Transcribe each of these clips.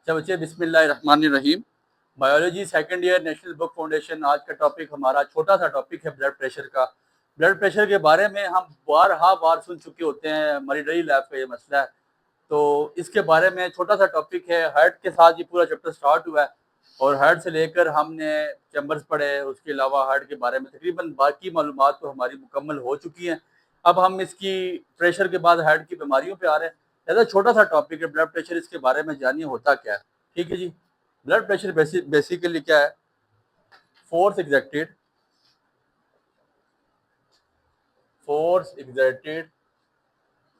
अच्छा बच्चे, बिस्मिल्लाहिर्रहमानिर्रहीम। Biology second year, national book foundation. आज का टॉपिक हमारा छोटा सा टॉपिक है ब्लड प्रेशर का। ब्लड प्रेशर के बारे में हम बार सुन चुके होते हैं, हमारी डेली लाइफ का ये मसला है। तो इसके बारे में छोटा सा टॉपिक है। हार्ट के साथ ये पूरा चैप्टर स्टार्ट हुआ है और हार्ट से लेकर हमने चैम्बर्स पढ़े, उसके अलावा हार्ट के बारे में तकरीबन बाकी मालूमात तो हमारी मुकम्मल हो चुकी हैं। अब हम इसकी प्रेशर के बाद हार्ट की बीमारियों पे आ रहे हैं। ज़्यादा छोटा सा टॉपिक है ब्लड प्रेशर, इसके बारे में जानिए होता क्या है। ठीक है जी। ब्लड प्रेशर बेसिकली क्या है? Force exerted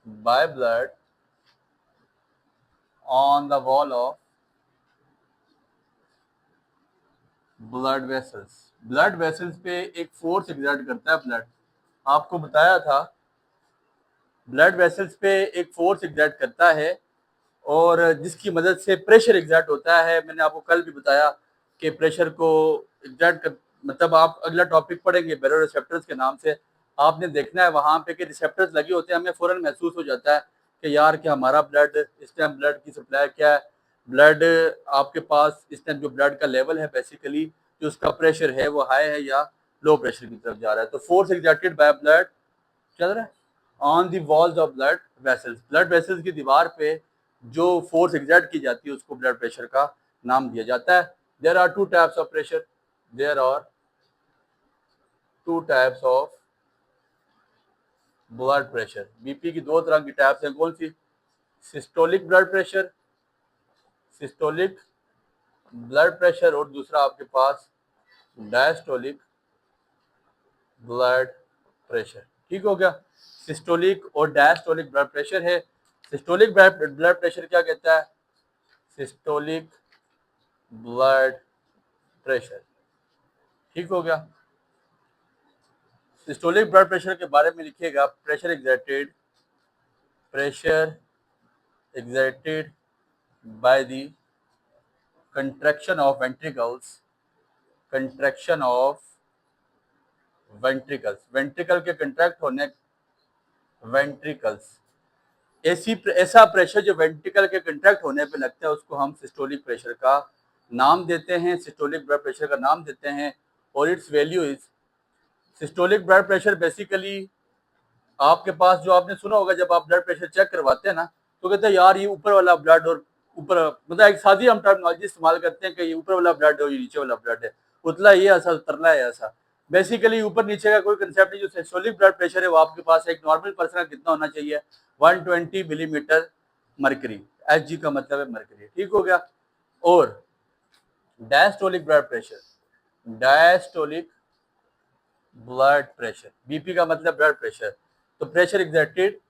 by blood on the wall of blood vessels. Blood vessels पे एक फोर्स एग्जर्ट करता है ब्लड। आपको बताया था, ब्लड वेसल्स पे एक फोर्स एग्जर्ट करता है और जिसकी मदद से प्रेशर एग्जर्ट होता है। मैंने आपको कल भी बताया कि प्रेशर को एग्जर्ट कर, मतलब आप अगला टॉपिक पढ़ेंगे बैरो रिसेप्टर्स के नाम से। आपने देखना है वहाँ पे कि रिसेप्टर्स लगे होते हैं, हमें फ़ौरन महसूस हो जाता है कि यार कि हमारा ब्लड इस टाइम, ब्लड की सप्लाई क्या है, ब्लड आपके पास इस टाइम जो ब्लड का लेवल है, बेसिकली जो उसका प्रेशर है वो हाई है या लो प्रेशर की तरफ जा रहा है। तो फोर्स एग्जर्टेड बाय ब्लड चल रहा है on the walls of blood vessels. Blood vessels की दीवार पे जो फोर्स एग्जर्ट की जाती है उसको ब्लड प्रेशर का नाम दिया जाता है। There are two types of pressure. There are two types of blood pressure. BP की दो तरह की टाइप्स हैं। कौन सी? Systolic blood pressure, systolic blood pressure, और दूसरा आपके पास डायस्टोलिक ब्लड प्रेशर। ठीक हो गया। सिस्टोलिक और डायस्टोलिक ब्लड प्रेशर है। सिस्टोलिक ब्लड प्रेशर क्या कहता है? Systolic blood pressure. ठीक हो गया। सिस्टोलिक ब्लड प्रेशर के बारे में लिखिएगा, pressure exerted by the contraction of ventricles, ventricle के कंट्रैक्ट होने, वेंट्रिकल्स, ऐसा प्रेशर जो वेंट्रिकल के कंट्रैक्ट होने पे लगता है उसको हम सिस्टोलिक प्रेशर का नाम देते हैं, सिस्टोलिक ब्लड प्रेशर का नाम देते हैं। और it's value is, systolic blood pressure basically आपके पास, जो आपने सुना होगा जब आप ब्लड प्रेशर चेक करवाते हैं ना, तो कहते हैं यार ये ऊपर वाला ब्लड और ऊपर, मतलब एक सादी हम टर्मिनोलॉजी इस्तेमाल करते हैं कि ये ऊपर वाला ब्लड है और ये नीचे वाला ब्लड है, उतला ये ऐसा, उतरला है ऐसा। बेसिकली ऊपर नीचे का कोई कंसेप्ट नहीं। जो सिस्टोलिक ब्लड प्रेशर है वो आपके पास एक नॉर्मल पर्सन का कितना होना चाहिए? 120 मिलीमीटर मर्करी। Hg का मतलब है मर्करी। ठीक हो गया। और diastolic blood pressure, diastolic blood pressure, BP का मतलब ब्लड प्रेशर। तो प्रेशर एग्जर्टेड,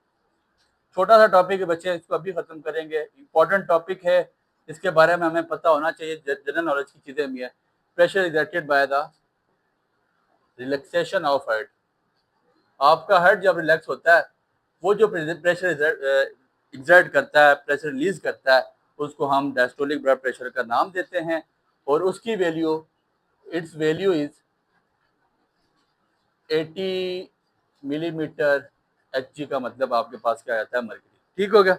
छोटा सा टॉपिक है बच्चे, इसको अभी खत्म करेंगे। इंपॉर्टेंट टॉपिक है, इसके बारे में हमें पता होना चाहिए, जनरल नॉलेज की चीजें भी है। Pressure exerted by the relaxation of heart. आपका हार्ट जब रिलैक्स होता है, वो जो प्रेशर एग्जर्ट करता है, प्रेशर रिलीज करता है, उसको हम डायस्टोलिक ब्लड प्रेशर का नाम देते हैं। और उसकी value, it's value is 80 millimetre. Hg का मतलब आपके पास क्या आता है? मर्करी। ठीक हो गया।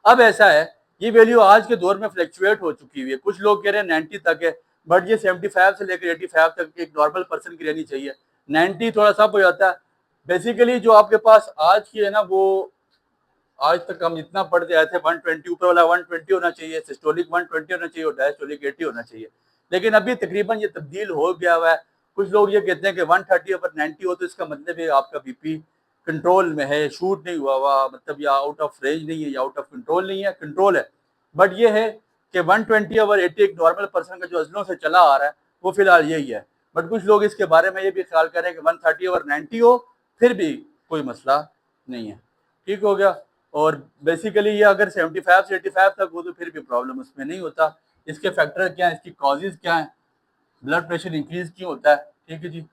अब ऐसा है, ये वैल्यू आज के दौर में फ्लक्चुएट हो चुकी हुई है। कुछ लोग कह रहे हैं 90 तक है, बट ये 75 से लेकर 85 तक एक नॉर्मल पर्सन की रहनी चाहिए। 90 थोड़ा सा हो जाता है। बेसिकली जो आपके पास आज की है ना, वो आज तक हम जितना पढ़ते आए थे 120, ऊपर वाला 120 होना चाहिए, सिस्टोलिक 120 होना चाहिए और डायस्टोलिक 80 होना चाहिए। लेकिन अभी तकरीबन ये तब्दील हो गया हुआ है। कुछ लोग ये कहते हैं कि 130 अगर 90 हो तो इसका मतलब है आपका बीपी कंट्रोल में है, शूट नहीं हुआ, मतलब या आउट ऑफ रेंज नहीं है या आउट ऑफ कंट्रोल नहीं है, कंट्रोल है। बट ये है कि 120 ओवर 80 एक नॉर्मल पर्सन का जो अजलों से चला आ रहा है वो फिलहाल यही है। बट कुछ लोग इसके बारे में ये भी ख्याल करें कि 130 ओवर 90 हो फिर भी कोई मसला नहीं है। ठीक हो गया। और बेसिकली ये अगर 75 से 85 तक हो तो फिर भी प्रॉब्लम उसमें नहीं होता। इसके फैक्टर क्या है, इसकी कॉजेज क्या है, ब्लड प्रेशर इंक्रीज क्यों होता है? ठीक है जी।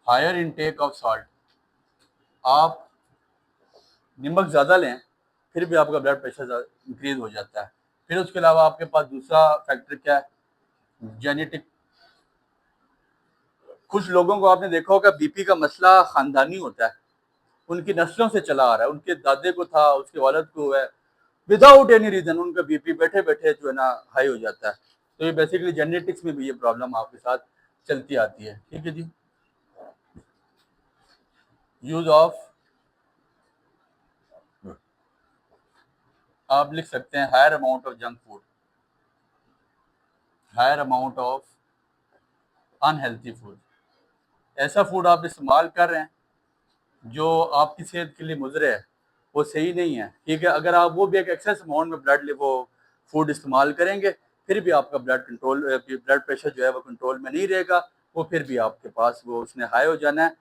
हायर इनटेक ऑफ सॉल्ट, आप नमक ज़्यादा लें फिर भी आपका ब्लड प्रेशर इंक्रीज हो जाता है। फिर उसके अलावा आपके पास दूसरा फैक्टर क्या है? जेनेटिक। कुछ लोगों को आपने देखा होगा बीपी का मसला खानदानी होता है, उनकी नस्लों से चला आ रहा है, उनके दादे को था, उसके वालिद को है, विदाउट एनी रीजन उनका बीपी बैठे बैठे जो है ना हाई हो जाता है। तो ये बेसिकली जेनेटिक्स में भी ये प्रॉब्लम आपके साथ चलती आती है। ठीक है जी। यूज ऑफ, आप लिख सकते हैं higher amount of junk food, higher amount of unhealthy food. ऐसा फूड आप इस्तेमाल कर रहे हैं जो आपकी सेहत के लिए मुज़र है, वो सही नहीं है। ठीक है, अगर आप वो भी एक एक्सेस अमाउंट में ब्लड वो फूड इस्तेमाल करेंगे, फिर भी आपका ब्लड प्रेशर जो है वो कंट्रोल में नहीं रहेगा, वो फिर भी आपके पास वो उसने हाई हो जाना है।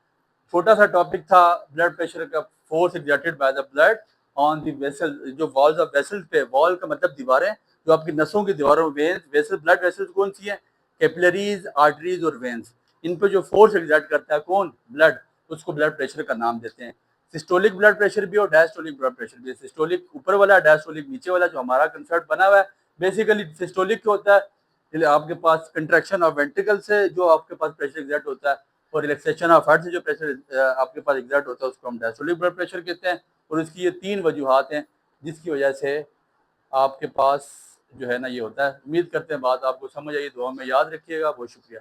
छोटा सा टॉपिक था ब्लड प्रेशर का, force exerted by the blood on the vessel, जो वॉल्स ऑफ वेसल्स पे, वॉल का मतलब दीवारें, जो आपकी नसों की दीवारों, वेन्स, वेसल, ब्लड वेसल्स कौन सी है, कैपिलरीज, आर्टरीज और वेन्स, इन पे जो फोर्स एग्जर्ट करता है कौन, ब्लड, उसको ब्लड प्रेशर का नाम देते हैं। सिस्टोलिक ब्लड प्रेशर भी और डायस्टोलिक ब्लड प्रेशर भी। सिस्टोलिक ऊपर वाला, डायस्टोलिक नीचे वाला, जो हमारा कंसेप्ट बना हुआ है। बेसिकली सिस्टोलिक क्या होता है, आपके पास कंट्रैक्शन ऑफ वेंट्रिकल से जो आपके पास प्रेशर एग्जर्ट होता है, और रिलैक्सेशन ऑफ हार्ट से जो प्रेशर आपके पास एग्जर्ट होता है, उसको हम डायस्टोलिक ब्लड प्रेशर कहते हैं। और इसकी ये 3 वजूहात हैं जिसकी वजह से आपके पास जो है ना ये होता है। उम्मीद करते हैं बात आपको समझ आई, दुआ में याद रखिएगा। बहुत शुक्रिया।